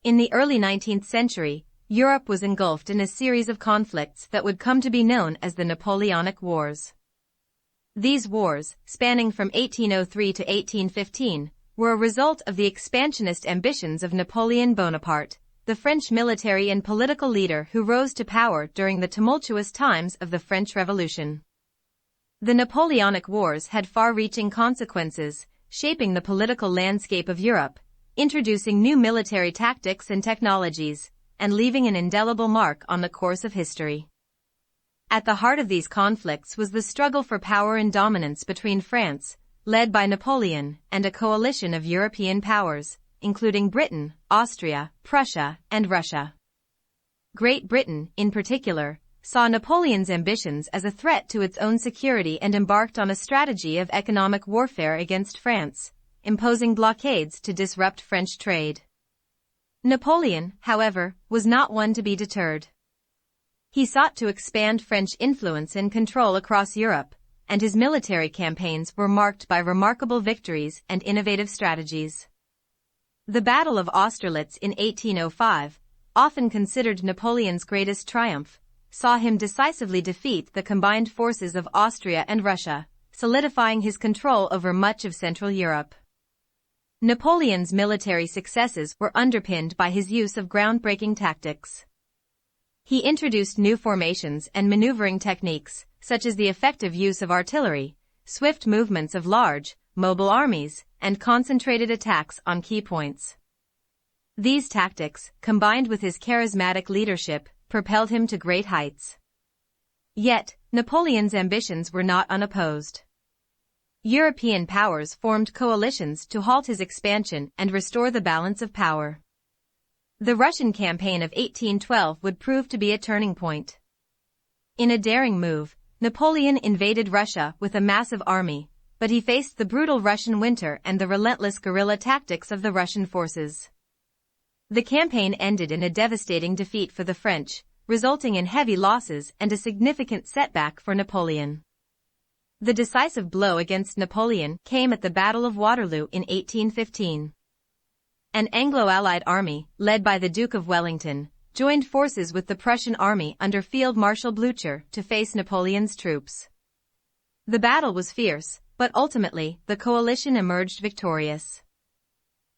In the early 19th century, Europe was engulfed in a series of conflicts that would come to be known as the Napoleonic Wars. These wars, spanning from 1803 to 1815, were a result of the expansionist ambitions of Napoleon Bonaparte, the French military and political leader who rose to power during the tumultuous times of the French Revolution. The Napoleonic Wars had far-reaching consequences, shaping the political landscape of Europe, introducing new military tactics and technologies, and leaving an indelible mark on the course of history. At the heart of these conflicts was the struggle for power and dominance between France, led by Napoleon, and a coalition of European powers, including Britain, Austria, Prussia, and Russia. Great Britain, in particular, saw Napoleon's ambitions as a threat to its own security and embarked on a strategy of economic warfare against France, imposing blockades to disrupt French trade. Napoleon, however, was not one to be deterred. He sought to expand French influence and control across Europe, and his military campaigns were marked by remarkable victories and innovative strategies. The Battle of Austerlitz in 1805, often considered Napoleon's greatest triumph, saw him decisively defeat the combined forces of Austria and Russia, solidifying his control over much of Central Europe. Napoleon's military successes were underpinned by his use of groundbreaking tactics. He introduced new formations and maneuvering techniques, such as the effective use of artillery, swift movements of large, mobile armies, and concentrated attacks on key points. These tactics, combined with his charismatic leadership, propelled him to great heights. Yet, Napoleon's ambitions were not unopposed. European powers formed coalitions to halt his expansion and restore the balance of power. The Russian campaign of 1812 would prove to be a turning point. In a daring move, Napoleon invaded Russia with a massive army, but he faced the brutal Russian winter and the relentless guerrilla tactics of the Russian forces. The campaign ended in a devastating defeat for the French, resulting in heavy losses and a significant setback for Napoleon. The decisive blow against Napoleon came at the Battle of Waterloo in 1815. An Anglo-Allied army, led by the Duke of Wellington, joined forces with the Prussian army under Field Marshal Blücher to face Napoleon's troops. The battle was fierce, but ultimately, the coalition emerged victorious.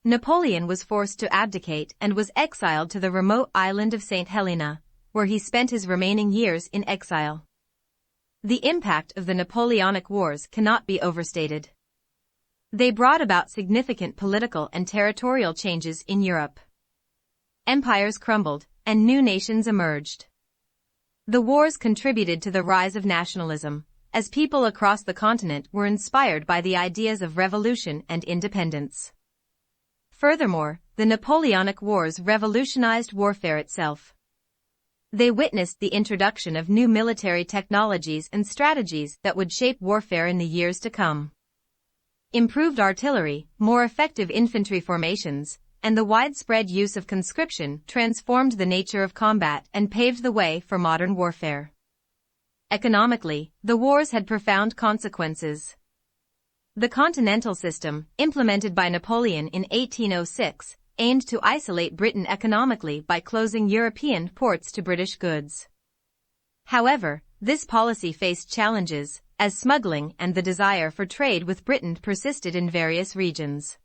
Napoleon was forced to abdicate and was exiled to the remote island of St. Helena, where he spent his remaining years in exile. The impact of the Napoleonic Wars cannot be overstated. They brought about significant political and territorial changes in Europe. Empires crumbled, and new nations emerged. The wars contributed to the rise of nationalism, as people across the continent were inspired by the ideas of revolution and independence. Furthermore, the Napoleonic Wars revolutionized warfare itself. They witnessed the introduction of new military technologies and strategies that would shape warfare in the years to come. Improved artillery, more effective infantry formations, and the widespread use of conscription transformed the nature of combat and paved the way for modern warfare. Economically, the wars had profound consequences. The continental system, implemented by Napoleon in 1806, aimed to isolate Britain economically by closing European ports to British goods. However, this policy faced challenges, as smuggling and the desire for trade with Britain persisted in various regions.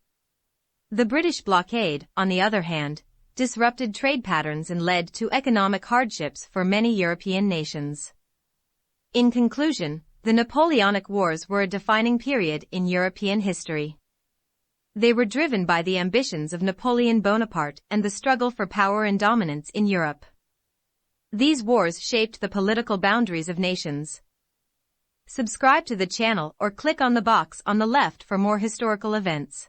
The British blockade, on the other hand, disrupted trade patterns and led to economic hardships for many European nations. In conclusion, the Napoleonic Wars were a defining period in European history. They were driven by the ambitions of Napoleon Bonaparte and the struggle for power and dominance in Europe. These wars shaped the political boundaries of nations. Subscribe to the channel or click on the box on the left for more historical events.